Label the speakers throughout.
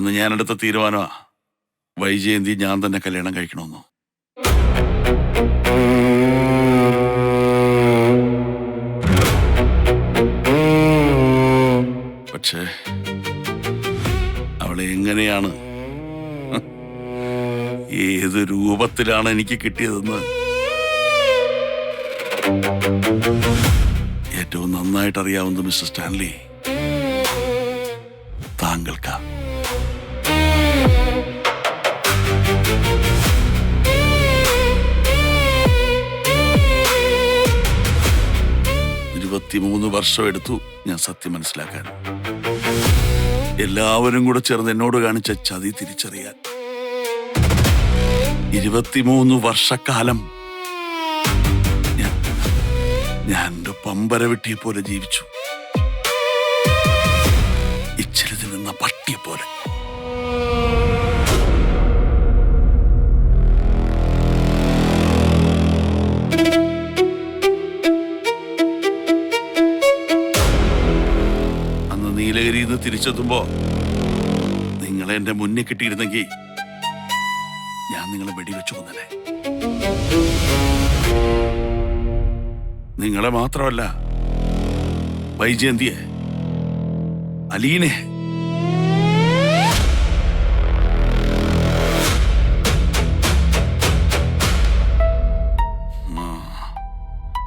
Speaker 1: അന്ന് ഞാനെടുത്ത തീരുമാനമാ വൈജയന്തി ഞാൻ തന്നെ കല്യാണം കഴിക്കണമെന്നോ. പക്ഷേ അവളെ എങ്ങനെയാണ്, ഏത് രൂപത്തിലാണ് എനിക്ക് കിട്ടിയതെന്ന് ഏറ്റവും നന്നായിട്ട് അറിയാവുന്നത് മിസ്റ്റർ സ്റ്റാൻലി താങ്കൾക്കാ. വർഷം എടുത്തു ഞാൻ സത്യം മനസ്സിലാക്കാൻ. എല്ലാവരും കൂടെ ചേർന്ന് എന്നോട് കാണിച്ച ചതി തിരിച്ചറിയാൻ. 23 വർഷക്കാലം ഞാൻ എന്റെ പമ്പര വെട്ടിയെ പോലെ ജീവിച്ചു, ഇച്ചിരി നിന്ന പട്ടിയെ പോലെ. അന്ന് നീലഗിരിയിൽ നിന്ന് തിരിച്ചെത്തുമ്പോ നിങ്ങളെ എന്റെ മുന്നിൽ കിട്ടിയിരുന്നെങ്കിൽ ഞാൻ നിങ്ങളെ വെടിവെച്ചു കൊന്നേ. നിങ്ങളെ മാത്രമല്ല, വൈജയന്തിയെ, അലീനെ.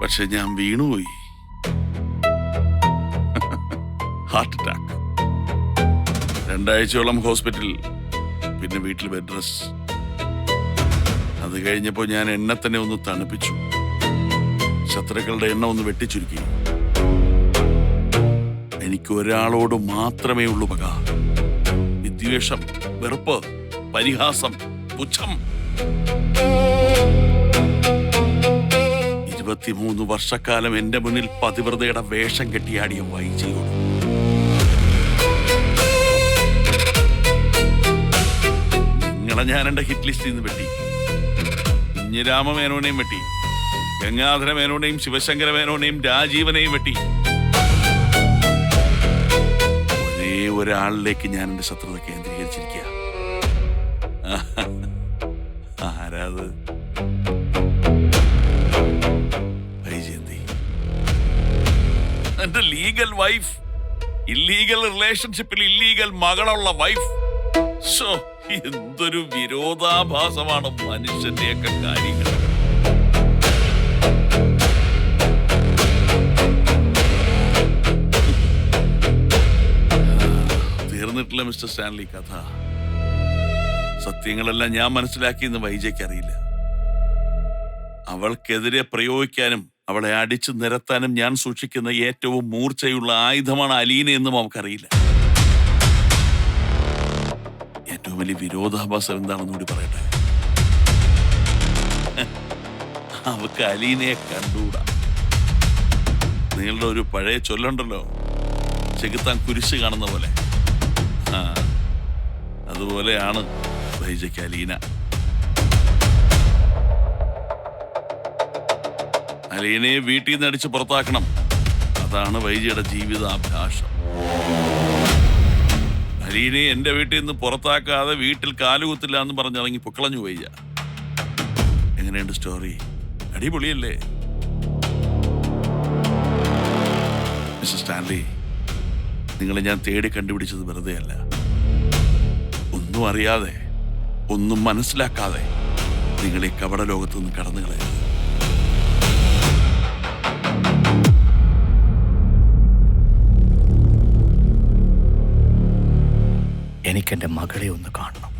Speaker 1: പക്ഷെ ഞാൻ വീണുപോയി. Heart attack. 2 ആഴ്ചയോളം ഹോസ്പിറ്റലിൽ, പിന്നെ വീട്ടിൽ ബെഡ് റെസ്റ്റ്. അത് കഴിഞ്ഞപ്പോ ഞാൻ എന്നെ തന്നെ ഒന്ന് തണുപ്പിച്ചു, ശത്രുക്കളുടെ എണ്ണം ഒന്ന് വെട്ടിച്ചുരുക്കി. എനിക്ക് ഒരാളോട് മാത്രമേ ഉള്ളൂ പക. വിദ്വേഷം, വെറുപ്പ്, പരിഹാസം, പുച്ഛം. 23 വർഷക്കാലം എന്റെ മുന്നിൽ പതിവ്രതയുടെ വേഷം കെട്ടിയാടിയ വൈജയോട്. നിങ്ങളെ ഞാൻ എന്റെ ഹിറ്റ് ലിസ്റ്റിൽ നിന്ന് വെട്ടി. കുഞ്ഞിരാമ മേനോനെയും വെട്ടി, ഗംഗാധര മേനോനെയും ശിവശങ്കര മേനോനെയും രാജീവനെയും വെട്ടി. ഒരേ ഒരാളിലേക്ക് ഞാൻ എന്റെ ശത്രുത കേന്ദ്രീകരിച്ചിരിക്കുക. ആരാത്? വൈജയന്തി, എന്റെ ലീഗൽ വൈഫ്. ഇല്ലീഗൽ റിലേഷൻഷിപ്പിൽ ഇല്ലീഗൽ മകളുള്ള വൈഫ്. എന്തൊരു വിരോധാഭാസമാണ് മനുഷ്യന്റെയൊക്കെ കാര്യങ്ങൾ. തീർന്നിട്ടില്ല മിസ്റ്റർ സ്റ്റാൻലി കഥ. സത്യങ്ങളെല്ലാം ഞാൻ മനസ്സിലാക്കിയെന്ന് വൈജയ്ക്ക് അറിയില്ല. അവൾക്കെതിരെ പ്രയോഗിക്കാനും അവളെ അടിച്ചു നിരത്താനും ഞാൻ സൂക്ഷിക്കുന്ന ഏറ്റവും മൂർച്ചയുള്ള ആയുധമാണ് അലീന എന്നും അവൾക്കറിയില്ല. ഏറ്റവും വലിയ വിരോധാഭാസം എന്താണെന്ന് കൂടി പറയട്ടെ. അവക്ക് അലീനയെ കണ്ടുകൂടാ. നിങ്ങളുടെ ഒരു പഴയ ചൊല്ലുണ്ടല്ലോ, ചെകുത്താൻ കുരിശ് കാണുന്ന പോലെ. അതുപോലെയാണ് വൈജയ്ക്ക് അലീന. അലീനയെ വീട്ടിൽ നിന്ന് അടിച്ച് പുറത്താക്കണം. അതാണ് വൈജയുടെ ജീവിതാഭിലാഷം. അലീനയെ എന്റെ വീട്ടിൽ നിന്ന് പുറത്താക്കാതെ വീട്ടിൽ കാലുകുത്തില്ല എന്ന് പറഞ്ഞിറങ്ങി പൊക്കളഞ്ഞു വൈജ. എങ്ങനെയുണ്ട് സ്റ്റോറി? അടിപൊളിയല്ലേ മിസ്റ്റർ സ്റ്റാൻലി? നിങ്ങളെ ഞാൻ തേടി കണ്ടുപിടിച്ചത് വെറുതെ അല്ല. ഒന്നും അറിയാതെ, ഒന്നും മനസ്സിലാക്കാതെ നിങ്ങളെ കപട ലോകത്തു നിന്ന് കടന്നു കളയരുത്.
Speaker 2: എനിക്കെന്റെ മകളെ ഒന്ന് കാണണം.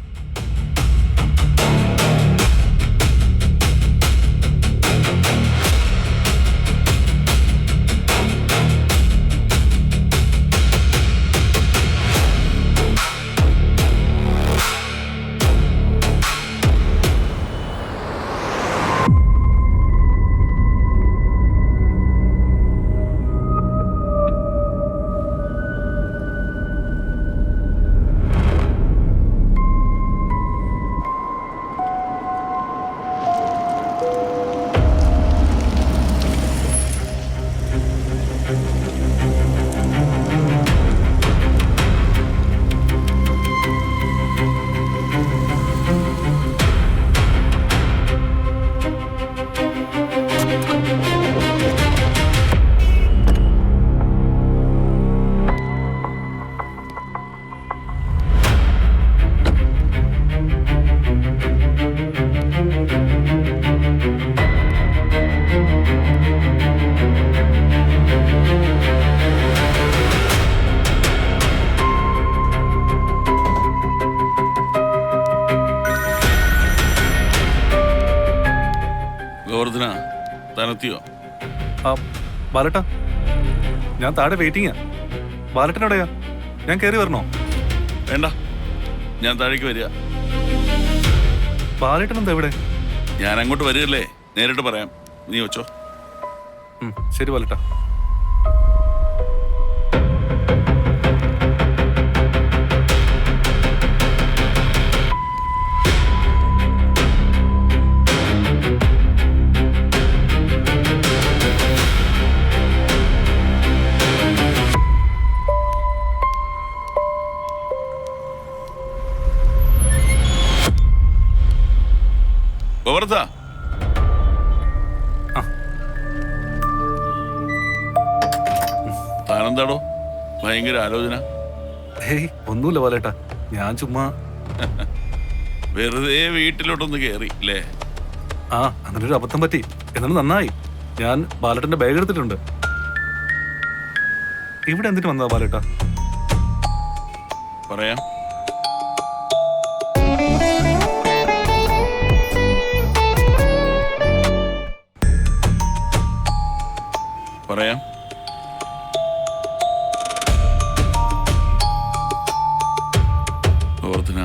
Speaker 1: ഗോവർദ്ധന താനെത്തിയോ?
Speaker 3: ആ ബാലട്ടാ, ഞാൻ താഴെ വെയിറ്റിംഗാ. ബാലട്ടനോടെയാ? ഞാൻ കയറി വരണോ?
Speaker 1: വേണ്ട, ഞാൻ താഴേക്ക് വരിക.
Speaker 3: ബാലട്ടൻ എന്താ ഇവിടെ?
Speaker 1: ഞാൻ അങ്ങോട്ട് വരികയല്ലേ, നേരിട്ട് പറയാം. നീ വെച്ചോ.
Speaker 3: ശരി ബാലട്ടാ.
Speaker 1: ഗോവർദ്ധ, താനെന്താടോ ഭയങ്കര ആലോചന?
Speaker 3: ഹേയ് ഒന്നുമില്ല ബാലേട്ടാ, ഞാൻ ചുമ്മാ
Speaker 1: വെറുതെ വീട്ടിലോട്ടൊന്ന് കേറി അല്ലേ?
Speaker 3: ആ അങ്ങനെ ഒരു അബദ്ധം പറ്റി. എന്നാലും നന്നായി. ഞാൻ ബാലേട്ടന്റെ ബാഗ് എടുത്തിട്ടുണ്ട്. ഇവിടെ എന്തിനു വന്നതാ ബാലേട്ടാ?
Speaker 1: പറയാം. പറയാം. ഗോവർദ്ധന,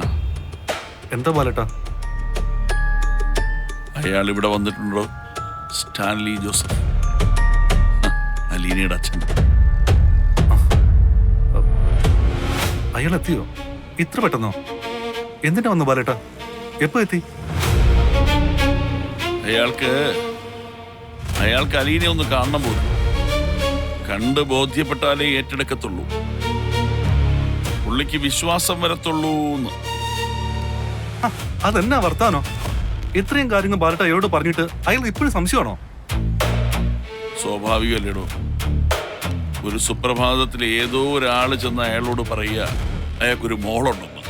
Speaker 3: എന്താ ബാലേട്ടാ?
Speaker 1: അയാൾ ഇവിടെ വന്നിട്ടുണ്ടോ? സ്റ്റാൻലി ജോസഫ്, അലീനയുടെ അച്ഛൻ.
Speaker 3: അയാൾ എത്തിയോ? ഇത്ര പെട്ടെന്നോ? എന്തിനാ വന്നു ബാലേട്ടാ? എപ്പോ എത്തി?
Speaker 1: അയാൾക്ക് അലീനെ ഒന്ന് കാണണം പോലും. കണ്ട് ബോധ്യപ്പെട്ടാലേ ഏറ്റെടുക്കത്തുള്ളൂ, പുള്ളിക്ക് വിശ്വാസം വരത്തുള്ളൂ.
Speaker 3: അതെന്നാ വർത്താനോ? ഇത്രയും കാര്യങ്ങൾ ബാലേട്ട അയാളോട് പറഞ്ഞിട്ട് അയാൾക്ക് ഇപ്പോഴും സംശയമാണോ?
Speaker 1: സ്വാഭാവികമല്ലേടോ. ഒരു സുപ്രഭാതത്തിൽ ഏതോ ഒരാള് ചെന്ന് അയാളോട് പറയുക അയാൾക്കൊരു മോളുണ്ടെന്ന്.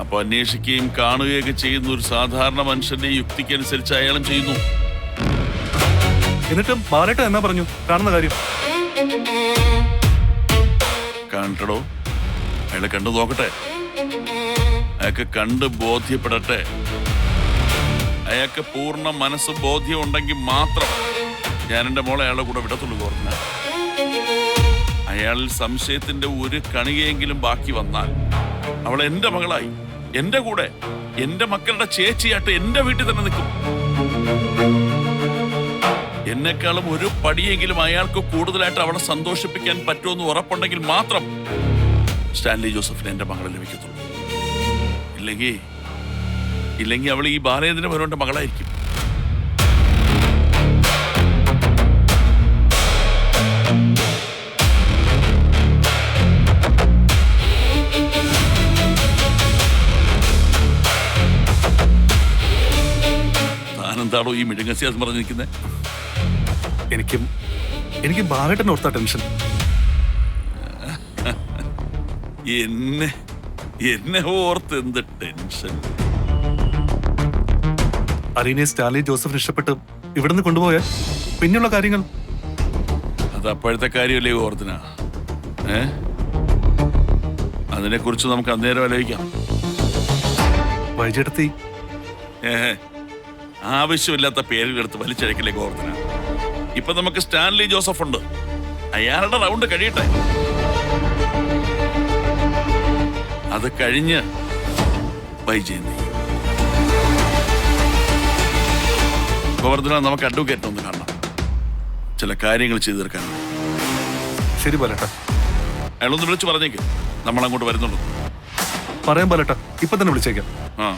Speaker 1: അപ്പൊ അന്വേഷിക്കുകയും കാണുകയൊക്കെ ചെയ്യുന്ന ഒരു സാധാരണ മനുഷ്യന്റെ യുക്തിക്കനുസരിച്ച് അയാളും ചെയ്യുന്നു.
Speaker 3: എന്നിട്ടും ബാലേട്ട എന്നാ പറഞ്ഞു കാണുന്ന കാര്യം?
Speaker 1: കാണട്ടടോ, അയാളെ കണ്ടു നോക്കട്ടെ. അയാൾക്ക് കണ്ട് ബോധ്യപ്പെടട്ടെ. അയാൾക്ക് പൂർണ്ണ മനസ്സ് ബോധ്യം ഉണ്ടെങ്കിൽ മാത്രം ഞാൻ എൻ്റെ മോളെ അയാളുടെ കൂടെ വിടത്തുള്ളൂ. ഓർമ്മ, അയാളിൽ സംശയത്തിന്റെ ഒരു കണികയെങ്കിലും ബാക്കി വന്നാൽ അവൾ എൻ്റെ മകളായി, എൻ്റെ കൂടെ, എൻ്റെ മക്കളുടെ ചേച്ചിയായിട്ട് എൻ്റെ വീട്ടിൽ തന്നെ നിൽക്കും. എന്നെക്കാളും ഒരു പടിയെങ്കിലും അയാൾക്ക് കൂടുതലായിട്ട് അവളെ സന്തോഷിപ്പിക്കാൻ പറ്റുമെന്ന് ഉറപ്പുണ്ടെങ്കിൽ മാത്രം സ്റ്റാൻലി ജോസഫിന് എൻ്റെ മകളെ ലഭിക്കത്തുള്ളൂ. ഇല്ലെങ്കിൽ അവൾ ഈ ബാലേന്ദ്രൻ വരോന്റെ മകളായിരിക്കും. താനെന്താണോ ഈ മിടുങ്ങസ്യാസം പറഞ്ഞിരിക്കുന്നത്?
Speaker 3: എനിക്ക് ബാലേട്ടൻ ഓർത്താ ടെൻഷൻ.
Speaker 1: എന്നെ ഓർത്ത് എന്ത് ടെൻഷൻ?
Speaker 3: അലീനെ സ്റ്റാൻലി ജോസഫിന് ഇഷ്ടപ്പെട്ട് ഇവിടുന്ന് കൊണ്ടുപോയാൽ പിന്നെയുള്ള കാര്യങ്ങൾ
Speaker 1: അത് അപ്പോഴത്തെ കാര്യമല്ലേ ഓർത്തിന? അതിനെക്കുറിച്ച് നമുക്ക് അന്നേരം ആലോചിക്കാം.
Speaker 3: വൈജെടുത്തി
Speaker 1: ആവശ്യമില്ലാത്ത പേരുകളെടുത്ത് വലിച്ചഴക്കില്ലേ ഓർത്തിന? ഇപ്പൊ നമുക്ക് സ്റ്റാൻലി ജോസഫ് ഉണ്ട്, അയാളുടെ റൗണ്ട് കഴിയട്ടെ. അത് കഴിഞ്ഞ് വൈജയന്തി. ഗോവർദ്ധന, നമുക്ക് അഡ്വക്കേറ്റ് ഒന്ന് കാണണം, ചില കാര്യങ്ങൾ ചെയ്തു തീർക്കാനുണ്ട്.
Speaker 3: ശരി ബാലേട്ട.
Speaker 1: അയാളൊന്ന് വിളിച്ചു പറഞ്ഞേക്ക്, നമ്മൾ അങ്ങോട്ട് വരുന്നുള്ളൂ.
Speaker 3: പറയാൻ ബാലേട്ട, ഇപ്പൊ തന്നെ വിളിച്ചേക്കാം.
Speaker 1: ആ,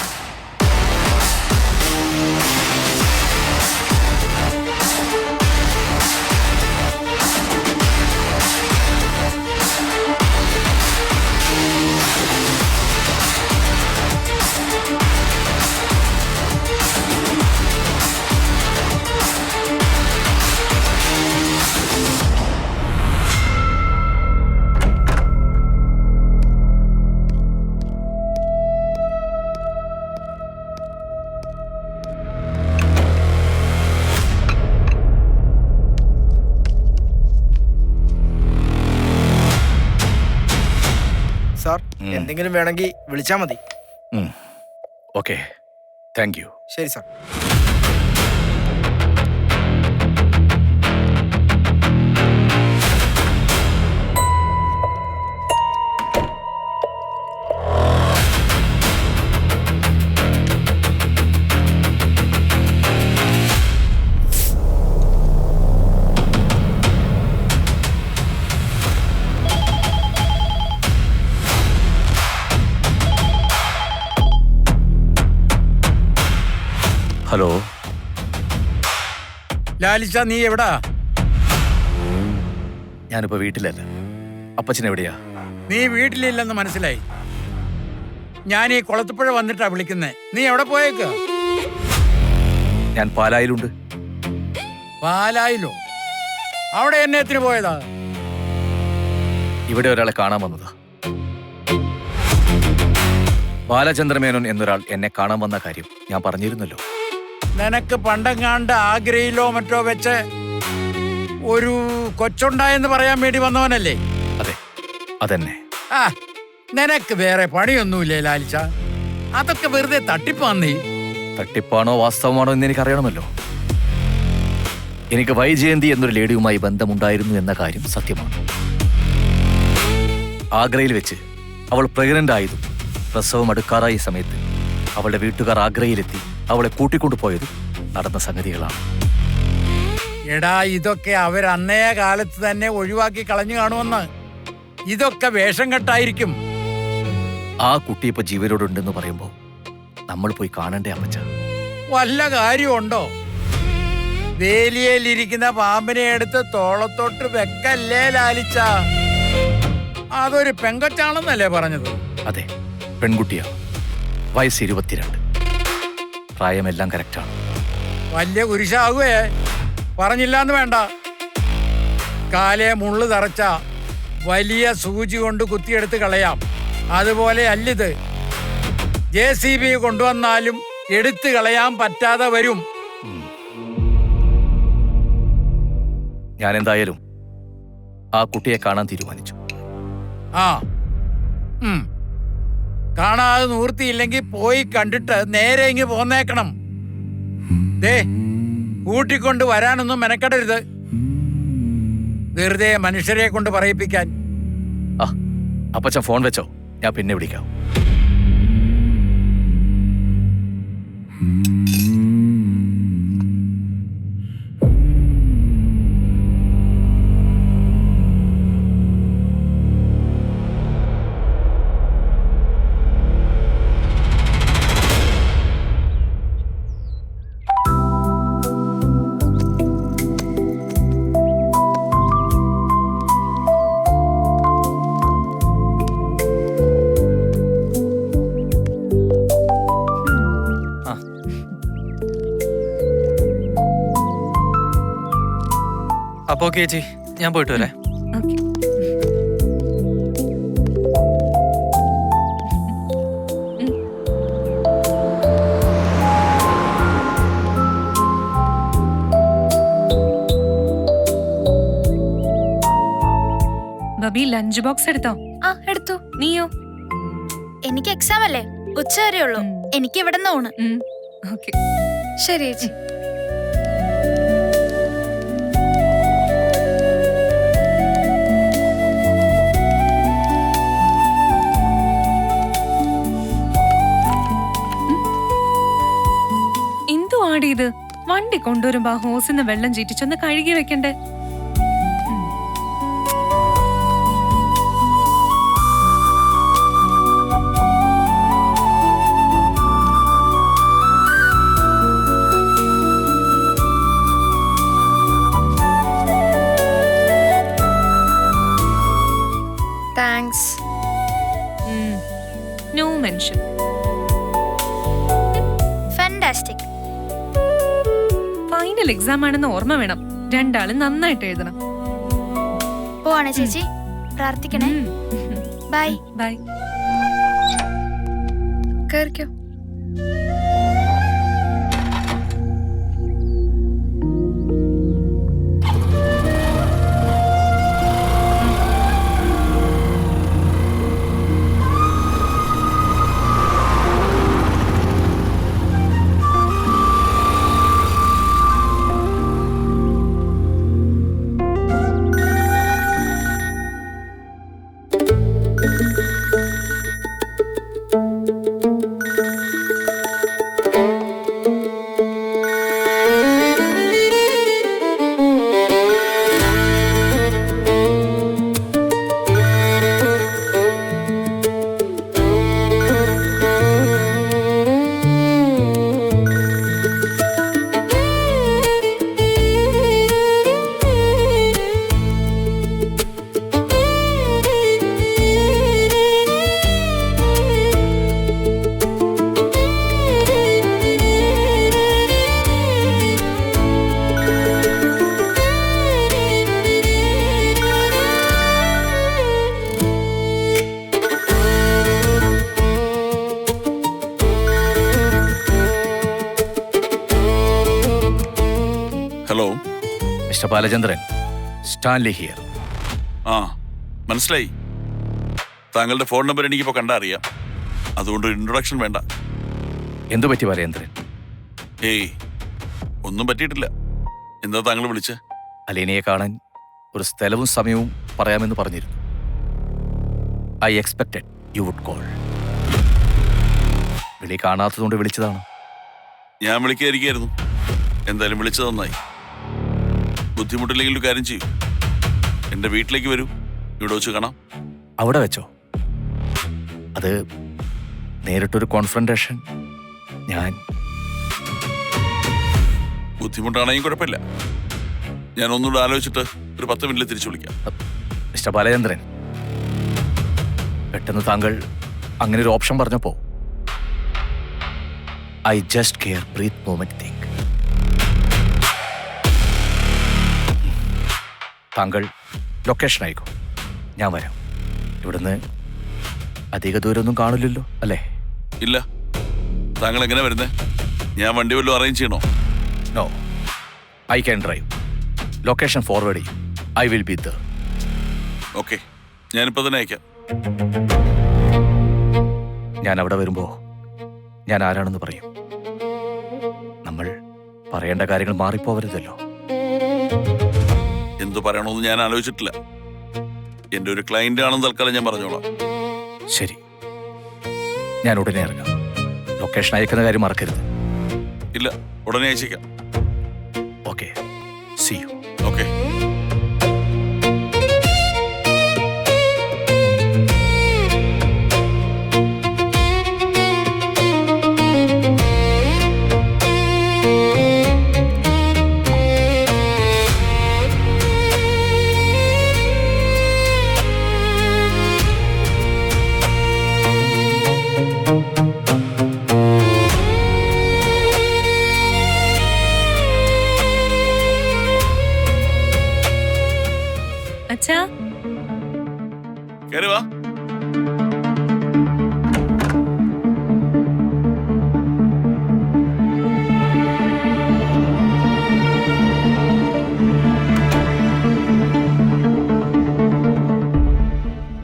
Speaker 4: സാർ, എന്തെങ്കിലും വേണമെങ്കിൽ വിളിച്ചാൽ മതി.
Speaker 2: Okay, thank you.
Speaker 4: ശരി സാർ.
Speaker 2: ഹലോ.
Speaker 5: ലാലിച്ച, നീ എവിടാ?
Speaker 2: ഞാനിപ്പോ വീട്ടിലല്ല. അപ്പച്ചൻ എവിടെയാ?
Speaker 5: നീ വീട്ടിലില്ലെന്ന് മനസ്സിലായി. ഞാൻ ഈ കുളത്തുപുഴ വന്നിട്ടാ വിളിക്കുന്നേ. നീ എവിടെ പോയേക്ക?
Speaker 2: ഞാൻ പാലായിലുണ്ട്.
Speaker 5: പാലായിലോ? അവിടെ എന്നെ എത്തിന് പോയതാ?
Speaker 2: ഇവിടെ ഒരാളെ കാണാൻ വന്നതാ. ബാലചന്ദ്രമേനോൻ എന്നൊരാൾ എന്നെ കാണാൻ വന്ന കാര്യം ഞാൻ പറഞ്ഞിരുന്നല്ലോ.
Speaker 5: നിനക്ക് പണ്ടെങ്ങാണ്ട് ആഗ്രയിലോ മറ്റോ വെച്ച് ഒരു കൊച്ചുണ്ടായെന്ന് പറയാൻ വേണ്ടി വന്നവനല്ലേ?
Speaker 2: അതെ, അതെന്നെ.
Speaker 5: ആ, നിനക്ക് വേറെ പണിയൊന്നുമില്ലേ ലാലിച്ച? അതൊക്കെ വെറുതെ തട്ടിപ്പാന്നീ.
Speaker 2: തട്ടിപ്പാണോ വാസ്തവമാണോ എന്ന് എനിക്കറിയണമല്ലോ. എനിക്ക് വൈജയന്തി എന്നൊരു ലേഡിയുമായി ബന്ധമുണ്ടായിരുന്നു എന്ന കാര്യം സത്യമാണ്. ആഗ്രയിൽ വെച്ച് അവൾ പ്രഗ്നന്റ് ആയതും പ്രസവം അടുക്കാറായ സമയത്ത് അവളുടെ വീട്ടുകാർ ആഗ്രയിലെത്തി അവളെ കൂട്ടിക്കൊണ്ടുപോയതും നടന്ന സംഗതികളാണ്.
Speaker 5: എടാ, ഇതൊക്കെ അവരന്നേ കാലത്ത് തന്നെ ഒഴിവാക്കി കളഞ്ഞു കാണുമെന്ന്. ഇതൊക്കെ വേഷം കെട്ടായിരിക്കും.
Speaker 2: ആ കുട്ടി ഇപ്പൊ ജീവനോടുണ്ടെന്ന് പറയുമ്പോ നമ്മൾ പോയി കാണണ്ടേ അപ്പച്ച?
Speaker 5: വല്ല കാര്യമുണ്ടോ? വേലിയയിലിരിക്കുന്ന പാമ്പിനെ എടുത്ത് തോളത്തോട്ട് വെക്കല്ലേ ലാലിച്ച. അതൊരു പെങ്കൊച്ചാണെന്നല്ലേ പറഞ്ഞത്?
Speaker 2: അതെ, പെൺകുട്ടിയാ. വയസ്സ് 22. പ്രായമെല്ലാം കറക്റ്റാണ്.
Speaker 5: വലിയ കുരിശാകുവേ. പറഞ്ഞില്ലാന്ന് വേണ്ട. കാലേ മുള്ളു തറച്ച വലിയ സൂചി കൊണ്ട് കുത്തിയെടുത്ത് കളയാം. അതുപോലെ അല്ലിത്. JCB കൊണ്ടുവന്നാലും എടുത്തു കളയാൻ പറ്റാതെ വരും.
Speaker 2: ഞാൻ എന്തായാലും ആ കുട്ടിയെ കാണാൻ തീരുമാനിച്ചു.
Speaker 5: ആ, കാണാതെ നിവൃത്തിയില്ലെങ്കിൽ പോയി കണ്ടിട്ട് നേരെ ഇങ്ങ് പോന്നേക്കണം. ദേ, കൂട്ടിക്കൊണ്ട് വരാനൊന്നും മെനക്കെടരുത്. വെറുതെ മനുഷ്യരെ കൊണ്ട് പറയിപ്പിക്കാൻ.
Speaker 2: ആ, അപ്പച്ചൻ ഫോൺ വെച്ചോ, ഞാൻ പിന്നെ വിളിക്കാം.
Speaker 6: അപ്പോ ചേച്ചി, ഞാൻ പോയിട്ട് വരാം.
Speaker 7: ബബി, ലഞ്ച് ബോക്സ് എടുത്തോ?
Speaker 8: ആ, എടുത്തു.
Speaker 7: നീയോ?
Speaker 8: എനിക്ക് എക്സാം അല്ലേ, ഉച്ചവരെ ഉള്ളൂ. എനിക്ക് ഇവിടെ നിന്ന് ഊണ്.
Speaker 7: ഓക്കെ.
Speaker 8: ശരി ചേച്ചി.
Speaker 7: എന്തുവാടി ഇത്? വണ്ടി കൊണ്ടുവരുമ്പോ ആ ഹോസിന്ന് വെള്ളം ചീറ്റിച്ചൊന്ന് കഴുകി വെക്കണ്ടേ?
Speaker 8: Thanks.
Speaker 7: No mention.
Speaker 8: Fantastic.
Speaker 7: Final exam ആണെന്ന് ഓർമ്മ വേണം. രണ്ടാളും നന്നായിട്ട് എഴുതണം.
Speaker 8: പോവാണ് ചേച്ചി. പ്രാർത്ഥിക്കണേ. ബൈ.
Speaker 7: ബൈ.
Speaker 8: കേറിക്കോ.
Speaker 2: Mister Balachandran, Stanley here.
Speaker 1: ആ മനസ്സിലായി. താങ്കളുടെ ഫോൺ നമ്പർ എനിക്കിപ്പോൾ കണ്ടാ അറിയാം. അതുകൊണ്ട് ഇൻട്രൊഡക്ഷൻ വേണ്ട.
Speaker 2: എന്തു പറ്റി ബാലചന്ദ്രൻ?
Speaker 1: ഏയ് ഒന്നും പറ്റിയിട്ടില്ല. എന്താ താങ്കൾ വിളിച്ച്?
Speaker 2: അലീനയെ കാണാൻ ഒരു സ്ഥലവും സമയവും പറയാമെന്ന് പറഞ്ഞിരുന്നു. I expected you would call. വിളി കാണാത്തതുകൊണ്ട് വിളിച്ചതാണ്.
Speaker 1: ഞാൻ വിളിക്കാതിരിക്കായിരുന്നു. എന്തായാലും വിളിച്ചത് നന്നായി. ബുദ്ധിമുട്ടില്ലെങ്കിൽ ഒരു കാര്യം ചെയ്യൂ, എൻ്റെ വീട്ടിലേക്ക് വരൂ, ഇവിടെ വെച്ച് കാണാം.
Speaker 2: അവിടെ വെച്ചോ? അത് നേരിട്ടൊരു കോൺഫ്രണ്ടേഷൻ. ഞാൻ
Speaker 1: ബുദ്ധിമുട്ടാണെങ്കിൽ കുഴപ്പമില്ല. ഞാൻ ഒന്നുകൂടെ ആലോചിച്ചിട്ട് ഒരു 10 മിനിറ്റിൽ തിരിച്ചു വിളിക്കാം.
Speaker 2: മിസ്റ്റർ ബാലചന്ദ്രൻ, പെട്ടെന്ന് താങ്കൾ അങ്ങനെ ഒരു ഓപ്ഷൻ പറഞ്ഞപ്പോ I just care breath moment think. താങ്കൾ ലൊക്കേഷൻ അയക്കോ, ഞാൻ വരാം. ഇവിടുന്ന് അധിക ദൂരമൊന്നും കാണില്ലല്ലോ അല്ലേ?
Speaker 1: ഇല്ല. താങ്കൾ എങ്ങനെ വരുന്നേ? ഞാൻ വണ്ടി വല്ലതും അറേഞ്ച് ചെയ്യണോ?
Speaker 2: No, I can drive. Location forward ചെയ്യും. I will be there.
Speaker 1: Okay, ഞാനിപ്പോൾ തന്നെ അയക്കാം.
Speaker 2: ഞാൻ അവിടെ വരുമ്പോ ഞാൻ ആരാണെന്ന് പറയും. നമ്മൾ പറയേണ്ട കാര്യങ്ങൾ മാറിപ്പോവരുതല്ലോ.
Speaker 1: എന്തു പറയണമെന്ന് ഞാൻ ആലോചിച്ചിട്ടില്ല. എൻ്റെ ഒരു ക്ലയന്റ് ആണെന്ന് തൽക്കാലം ഞാൻ പറഞ്ഞോളാം.
Speaker 2: ശരി, ഞാൻ ഉടനെ ഇറങ്ങാം. ലൊക്കേഷൻ അയക്കുന്ന കാര്യം മറക്കരുത്.
Speaker 1: ഇല്ല, ഉടനെ അയച്ചേക്കാം.
Speaker 2: Okay, see you.
Speaker 1: ഓക്കെ.
Speaker 7: അച്ഛാ,
Speaker 1: കയറി വാ.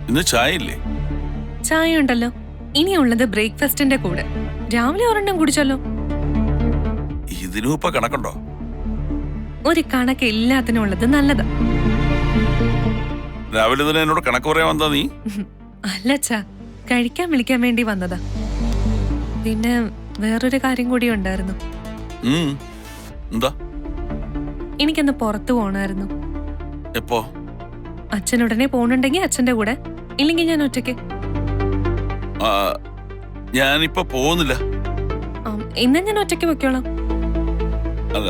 Speaker 1: ഇന്ന് ചായ ഇല്ലേ?
Speaker 7: ചായ ഉണ്ടല്ലോ. ഇനിയുള്ളത് ബ്രേക്ക്ഫാസ്റ്റിന്റെ കൂടെ. രാവിലെ ഒരെണ്ണം കുടിച്ചല്ലോ.
Speaker 1: ഇതിനും ഇപ്പൊ കണക്കുണ്ടോ?
Speaker 7: ഒരു കണക്ക് എല്ലാത്തിനും ഉള്ളത് നല്ലതാ.
Speaker 1: രാവിലെ തന്നെ എന്നോട് കണക്ക് പറയാൻ വന്നാ നീ?
Speaker 7: അല്ലച്ചാ, കഴിക്കാൻ വിളിക്കാൻ വേണ്ടി വന്നതാ. പിന്നെ വേറൊരു കാര്യം കൂടി ഉണ്ടായിരുന്നു.
Speaker 1: എന്താ?
Speaker 7: എനിക്കൊന്ന് പുറത്തു പോണായിരുന്നു.
Speaker 1: എപ്പോ?
Speaker 7: അച്ഛനുടനെ പോണുണ്ടെങ്കിൽ അച്ഛന്റെ കൂടെ, ഇല്ലെങ്കിൽ ഞാൻ ഒറ്റയ്ക്ക്.
Speaker 1: ഞാനിപ്പോ പോകുന്നില്ല.
Speaker 7: ഇന്ന് ഞാൻ ഒറ്റയ്ക്ക് വെക്കോളാം.
Speaker 1: അല്ല,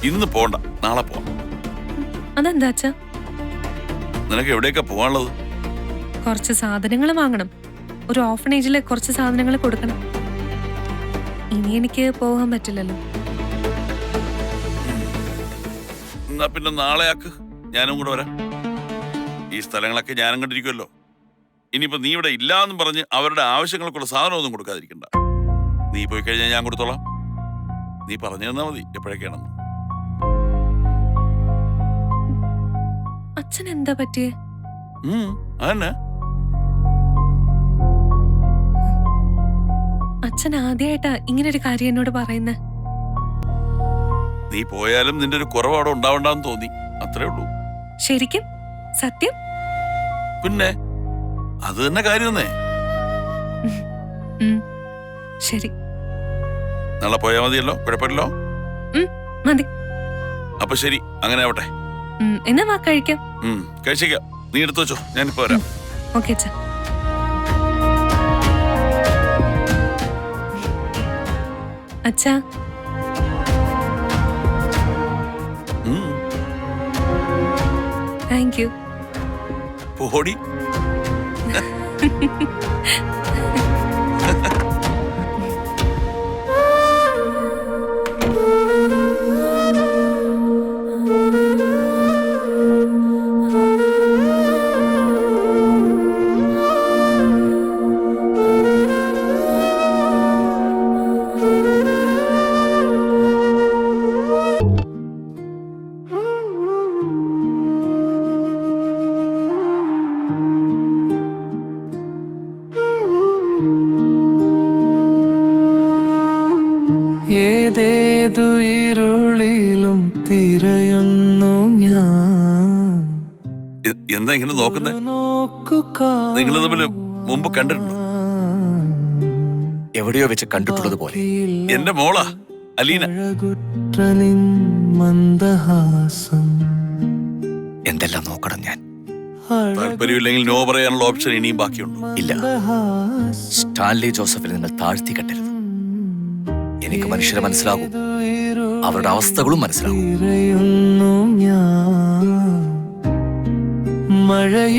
Speaker 1: ഇന്ന് പോണ്ട, നാളെ പോവാം.
Speaker 7: അതെന്താ അച്ഛാ?
Speaker 1: നിനക്ക് എവിടേക്കാ പോവാനുള്ളത്?
Speaker 7: കുറച്ച് സാധനങ്ങൾ വാങ്ങണം. ഒരു ഓർഫനേജില് കുറച്ച് സാധനങ്ങൾ കൊടുക്കണം. ഇനി എനിക്ക് പോകാൻ പറ്റില്ലല്ലോ.
Speaker 1: എന്നാ പിന്നെ നാളെ ആക്ക്, ഞാനും കൂടെ വരാം. ഈ സ്ഥലങ്ങളൊക്കെ ഞാനും കണ്ടിരിക്കുമല്ലോ. ഇനിയിപ്പോ നീ ഇവിടെ ഇല്ലാന്നും പറഞ്ഞ് അവരുടെ ആവശ്യങ്ങൾക്കുള്ള സാധനമൊന്നും കൊടുക്കാതിരിക്കണ്ട. നീ പോയി കഴിഞ്ഞാൽ ഞാൻ കൊടുത്തോളാം. നീ പറഞ്ഞു തന്നാ മതി എപ്പോഴൊക്കെയാണെന്ന്.
Speaker 7: അച്ഛൻ എന്താ പറ്റിയേ?
Speaker 1: അതന്നെ.
Speaker 7: അച്ഛൻ ആദ്യമായിട്ടാ ഇങ്ങനെ ഒരു കാര്യം എന്നോട് പറയുന്നേ.
Speaker 1: നീ പോയാലും നിന്റെ ഒരു കുറവ് അവിടെ ഉണ്ടാവണ്ടെന്ന് തോന്നി, അത്രേ ഉള്ളൂ.
Speaker 7: ശരിക്കും? സത്യം?
Speaker 1: പിന്നെ അത് തന്നെ കാര്യമെന്നേ.
Speaker 7: ശരി,
Speaker 1: നാളെ പോയാ മതിയല്ലോ, കുഴപ്പമില്ലല്ലോ.
Speaker 7: മതി.
Speaker 1: അപ്പൊ ശരി, അങ്ങനെ ആവട്ടെ.
Speaker 7: എന്നാ വാ കഴിക്കാം.
Speaker 1: കഴിച്ചേക്കാം. നീ എടുത്തു വെച്ചോ, ഞാനിപ്പോ വരാം.
Speaker 7: ഓക്കെ അച്ഛാ. അച്ഛാ, താങ്ക് യു.
Speaker 1: പോടി.
Speaker 9: ഏതേതു ഇരുളിലും തിരയുന്നു ഞാൻ.
Speaker 1: എന്താ ഇങ്ങനെ നോക്കുന്നേ?
Speaker 9: നോക്കു
Speaker 1: നിങ്ങൾ തമ്മിൽ മുമ്പ് കണ്ടിട്ടുണ്ടോ?
Speaker 2: എവിടെയോ വെച്ച് കണ്ടിട്ടുള്ളത് പോലെ.
Speaker 1: എന്റെ മോളാ അലീന.
Speaker 9: അഴകുറ്റനിൻ മന്ദഹാസം.
Speaker 2: എന്തെല്ലാം നോക്കണം ഞാൻ.
Speaker 1: താല്പര്യമില്ലെങ്കിൽ നോ പറയാനുള്ള ഓപ്ഷൻ ഇനിയും ബാക്കിയുണ്ട്.
Speaker 2: ഇല്ല, സ്റ്റാൻലി ജോസഫിനെ നിങ്ങൾ താഴ്ത്തി കെട്ടരുത്. എനിക്ക് മനുഷ്യരെ മനസ്സിലാകും, അവരുടെ അവസ്ഥകളും മനസ്സിലാകും.
Speaker 9: തിരയുന്നു ഞാൻ. മഴയിൽ